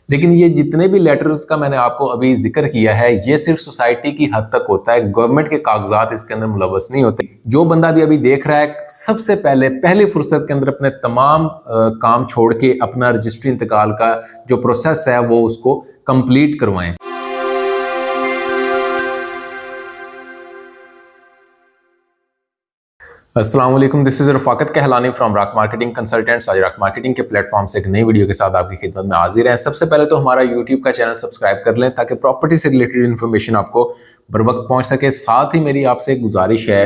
لیکن یہ جتنے بھی لیٹرز کا میں نے آپ کو ابھی ذکر کیا ہے یہ صرف سوسائٹی کی حد تک ہوتا ہے، گورنمنٹ کے کاغذات اس کے اندر ملوث نہیں ہوتے۔ جو بندہ بھی ابھی دیکھ رہا ہے سب سے پہلی فرصت کے اندر اپنے تمام کام چھوڑ کے اپنا رجسٹری انتقال کا جو پروسیس ہے وہ اس کو کمپلیٹ کروائیں۔ السلام علیکم، دس از رفاقت کہلانی فرام راک مارکیٹنگ کنسلٹنٹس۔ آج راک مارکیٹنگ کے پلیٹ فارم سے ایک نئی ویڈیو کے ساتھ آپ کی خدمت میں حاضر ہیں۔ سب سے پہلے تو ہمارا یوٹیوب کا چینل سبسکرائب کر لیں تاکہ پراپرٹی سے ریلیٹڈ انفارمیشن آپ کو بر وقت پہنچ سکے۔ ساتھ ہی میری آپ سے ایک گزارش ہے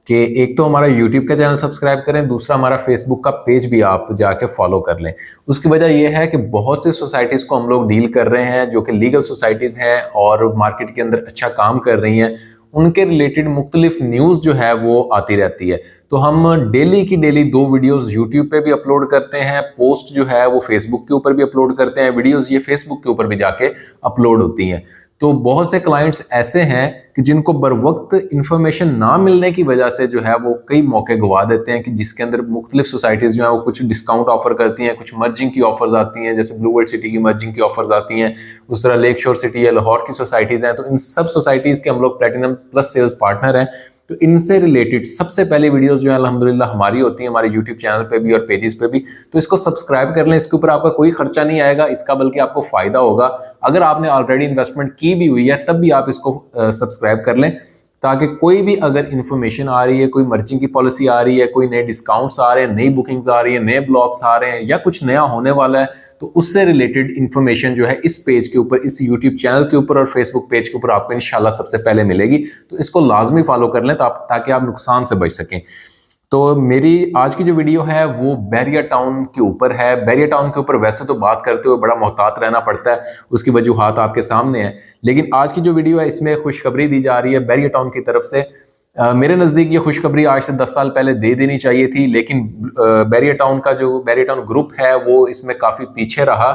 کہ ایک تو ہمارا یوٹیوب کا چینل سبسکرائب کریں، دوسرا ہمارا فیس بک کا پیج بھی آپ جا کے فالو کر لیں۔ اس کی وجہ یہ ہے کہ بہت سے سوسائٹیز کو ہم لوگ ڈیل کر رہے ہیں جو کہ لیگل سوسائٹیز ہیں اور مارکیٹ کے اندر اچھا کام کر رہی ہیں، ان کے ریلیٹڈ مختلف نیوز جو ہے وہ آتی رہتی ہے۔ تو ہم ڈیلی کی ڈیلی 2 ویڈیوز یوٹیوب پہ بھی اپلوڈ کرتے ہیں، پوسٹ جو ہے وہ فیس بک کے اوپر بھی اپلوڈ کرتے ہیں، ویڈیوز یہ فیس بک کے اوپر بھی جا کے اپلوڈ ہوتی ہیں۔ تو بہت سے کلائنٹس ایسے ہیں کہ جن کو بر وقت انفارمیشن نہ ملنے کی وجہ سے جو ہے وہ کئی موقع گوا دیتے ہیں کہ جس کے اندر مختلف سوسائٹیز جو ہیں وہ کچھ ڈسکاؤنٹ آفر کرتی ہیں، کچھ مرجنگ کی آفرز آتی ہیں، جیسے بلو ورلڈ سٹی کی مرجنگ کی آفرز آتی ہیں، اس طرح لیک شور سٹی یا لاہور کی سوسائٹیز ہیں۔ تو ان سب سوسائٹیز کے ہم لوگ پلیٹینم پلس سیلز پارٹنر ہیں۔ تو ان سے ریلیٹڈ سب سے پہلی ویڈیوز جو ہیں الحمدللہ ہماری ہوتی ہیں، ہمارے یوٹیوب چینل پہ بھی اور پیجز پہ بھی۔ تو اس کو سبسکرائب کر لیں، اس کے اوپر آپ کا کوئی خرچہ نہیں آئے گا اس کا، بلکہ آپ کو فائدہ ہوگا۔ اگر آپ نے آلریڈی انویسٹمنٹ کی بھی ہوئی ہے تب بھی آپ اس کو سبسکرائب کر لیں تاکہ کوئی بھی اگر انفارمیشن آ رہی ہے، کوئی مرچنگ کی پالیسی آ رہی ہے، کوئی نئے ڈسکاؤنٹس آ رہے ہیں، نئی بکنگز آ رہی ہیں، نئے بلاکس آ رہے ہیں یا کچھ نیا ہونے والا ہے، تو اس سے ریلیٹڈ انفارمیشن جو ہے اس پیج کے اوپر، اس یوٹیوب چینل کے اوپر اور فیس بک پیج کے اوپر آپ کو انشاءاللہ سب سے پہلے ملے گی۔ تو اس کو لازمی فالو کر لیں تاکہ آپ نقصان سے بچ سکیں۔ تو میری آج کی جو ویڈیو ہے وہ بیریا ٹاؤن کے اوپر ہے۔ بیریا ٹاؤن کے اوپر ویسے تو بات کرتے ہوئے بڑا محتاط رہنا پڑتا ہے، اس کی وجوہات آپ کے سامنے ہیں، لیکن آج کی جو ویڈیو ہے اس میں خوشخبری دی جا رہی ہے بیریا ٹاؤن کی طرف سے۔ میرے نزدیک یہ خوشخبری آج سے 10 سال پہلے دے دینی چاہیے تھی، لیکن بیریا ٹاؤن کا جو بیریا ٹاؤن گروپ ہے وہ اس میں کافی پیچھے رہا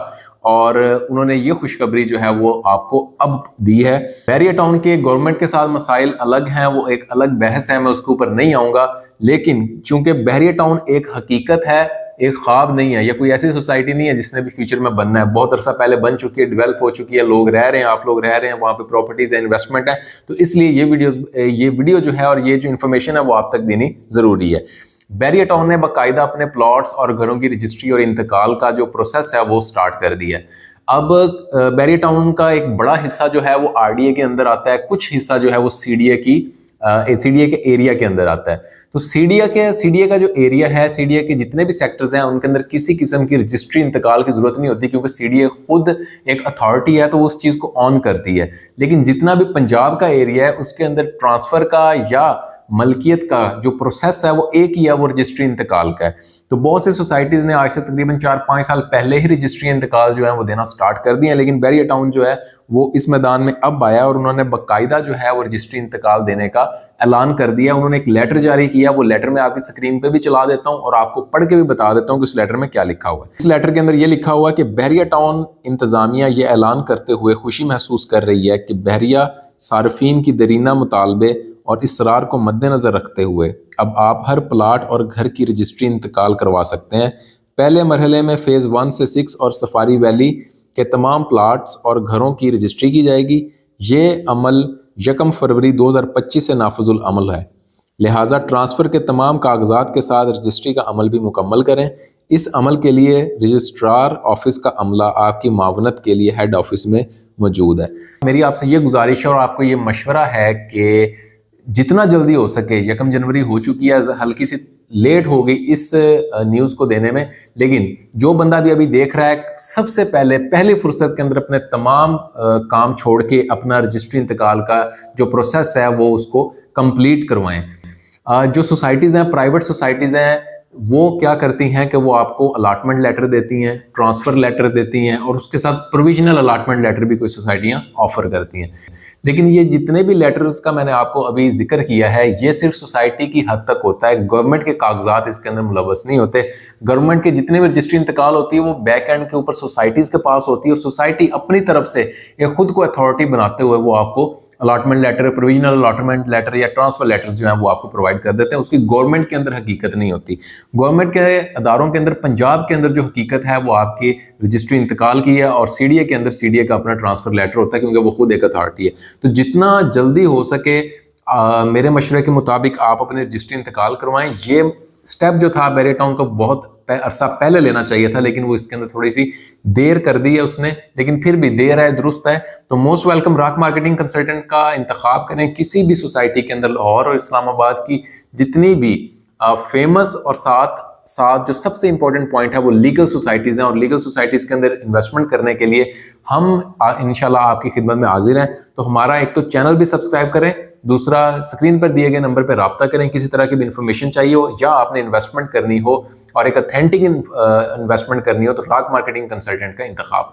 اور انہوں نے یہ خوشخبری جو ہے وہ آپ کو اب دی ہے۔ بیریا ٹاؤن کے گورنمنٹ کے ساتھ مسائل الگ ہیں، وہ ایک الگ بحث ہے، میں اس کے اوپر نہیں آؤں گا، لیکن چونکہ بیریا ٹاؤن ایک حقیقت ہے، ایک خواب نہیں ہے، یا کوئی ایسی سوسائٹی نہیں ہے جس نے بھی فیوچر میں بننا ہے، بہت عرصہ پہلے بن چکی ہے، ڈیولپ ہو چکی ہے، لوگ رہ رہے ہیں، آپ لوگ رہ رہے ہیں، وہاں پہ پراپرٹیز ہیں، انویسٹمنٹ ہے۔ تو اس لیے یہ ویڈیو جو ہے اور یہ جو انفارمیشن ہے وہ آپ تک دینی ضروری ہے۔ بیریا ٹاؤن نے باقاعدہ اپنے پلاٹس اور گھروں کی رجسٹری اور انتقال کا جو پروسیس ہے وہ سٹارٹ کر دیا ہے۔ اب بیریا ٹاؤن کا ایک بڑا حصہ جو ہے وہ آر ڈی اے کے اندر آتا ہے، کچھ حصہ جو ہے وہ سی ڈی اے کے ایریا کے اندر آتا ہے۔ تو سی ڈی اے کا جو ایریا ہے، سی ڈی اے کے جتنے بھی سیکٹرز ہیں ان کے اندر کسی قسم کی رجسٹری انتقال کی ضرورت نہیں ہوتی، کیونکہ سی ڈی اے خود ایک اتھارٹی ہے تو وہ اس چیز کو آن کرتی ہے۔ لیکن جتنا بھی پنجاب کا ایریا ہے اس کے اندر ٹرانسفر کا یا ملکیت کا جو پروسیس ہے وہ ایک ہی ہے، وہ رجسٹری انتقال کا ہے۔ تو بہت سے سوسائٹیز نے آج سے تقریباً 4-5 سال پہلے ہی رجسٹری انتقال جو ہے وہ دینا سٹارٹ کر دیا ہے، لیکن بیریا ٹاؤن جو ہے وہ اس میدان میں اب آیا اور انہوں نے باقاعدہ جو ہے وہ رجسٹری انتقال دینے کا اعلان کر دیا۔ انہوں نے ایک لیٹر جاری کیا، وہ لیٹر میں آپ کی سکرین پہ بھی چلا دیتا ہوں اور آپ کو پڑھ کے بھی بتا دیتا ہوں کہ اس لیٹر میں کیا لکھا ہوا ہے۔ اس لیٹر کے اندر یہ لکھا ہوا ہے کہ بیریا ٹاؤن انتظامیہ یہ اعلان کرتے ہوئے خوشی محسوس کر رہی ہے کہ بیریا صارفین کی دیرینہ مطالبے اور اصرار کو مد نظر رکھتے ہوئے اب آپ ہر پلاٹ اور گھر کی رجسٹری انتقال کروا سکتے ہیں۔ پہلے مرحلے میں فیز 1 سے 6 اور سفاری ویلی کے تمام پلاٹس اور گھروں کی رجسٹری کی جائے گی۔ یہ عمل 1 فروری 2025 سے نافذ العمل ہے، لہٰذا ٹرانسفر کے تمام کاغذات کے ساتھ رجسٹری کا عمل بھی مکمل کریں۔ اس عمل کے لیے رجسٹرار آفس کا عملہ آپ کی معاونت کے لیے ہیڈ آفس میں موجود ہے۔ میری آپ سے یہ گزارش ہے اور آپ کو یہ مشورہ ہے کہ جتنا جلدی ہو سکے، 1 جنوری ہو چکی ہے، ہلکی سی لیٹ ہو گئی اس نیوز کو دینے میں، لیکن جو بندہ بھی ابھی دیکھ رہا ہے سب سے پہلی فرصت کے اندر اپنے تمام کام چھوڑ کے اپنا رجسٹری انتقال کا جو پروسیس ہے وہ اس کو کمپلیٹ کروائیں۔ جو سوسائٹیز ہیں، پرائیویٹ سوسائٹیز ہیں، وہ کیا کرتی ہیں کہ وہ آپ کو الاٹمنٹ لیٹر دیتی ہیں، ٹرانسفر لیٹر دیتی ہیں اور اس کے ساتھ پروویژنل الاٹمنٹ لیٹر بھی کوئی سوسائٹیاں آفر کرتی ہیں۔ لیکن یہ جتنے بھی لیٹرز کا میں نے آپ کو ابھی ذکر کیا ہے یہ صرف سوسائٹی کی حد تک ہوتا ہے، گورنمنٹ کے کاغذات اس کے اندر ملوث نہیں ہوتے۔ گورنمنٹ کے جتنے بھی رجسٹری انتقال ہوتی ہے وہ بیک اینڈ کے اوپر سوسائٹیز کے پاس ہوتی ہے اور سوسائٹی اپنی طرف سے خود کو اتھارٹی بناتے ہوئے وہ آپ کو allotment letter, provisional allotment letter یا ٹرانسفر لیٹرز جو ہیں وہ آپ کو پرووائڈ کر دیتے ہیں. اس کی گورنمنٹ کے اندر حقیقت نہیں ہوتی. گورنمنٹ کے اداروں کے اندر پنجاب کے اندر جو حقیقت ہے وہ آپ کی رجسٹری انتقال کی ہے، اور سی ڈی اے کے اندر سی ڈی اے کا اپنا ٹرانسفر لیٹر ہوتا ہے کیونکہ وہ خود ایک اتھارٹی ہے. تو جتنا جلدی ہو سکے میرے مشورے کے مطابق آپ اپنے رجسٹری انتقال کروائیں. یہ سٹیپ جو تھا بیریئر ٹاؤن کا بہت عرصہ پہلے لینا چاہیے تھا، لیکن وہ اس کے اندر تھوڑی سی دیر کر دی ہے اس نے، لیکن پھر بھی دیر ہے درست ہے. تو most welcome. Rock marketing consultant کا انتخاب کریں کسی بھی سوسائٹی کے اندر. لاہور اور اسلام آباد کی جتنی بھی فیمس اور ساتھ جو سب سے امپورٹنٹ پوائنٹ ہے وہ لیگل سوسائٹیز ہیں، اور لیگل سوسائٹیز کے اندر انویسٹمنٹ کرنے کے لیے ہم انشاءاللہ آپ کی خدمت میں حاضر ہیں. تو ہمارا ایک تو چینل بھی سبسکرائب کریں، دوسرا اسکرین پر دیے گئے نمبر پہ رابطہ کریں کسی طرح کی بھی انفارمیشن چاہیے ہو یا آپ نے انویسٹمنٹ کرنی ہو اور ایک اتھینٹک انویسٹمنٹ کرنی ہو تو راک مارکیٹنگ کنسلٹنٹ کا انتخاب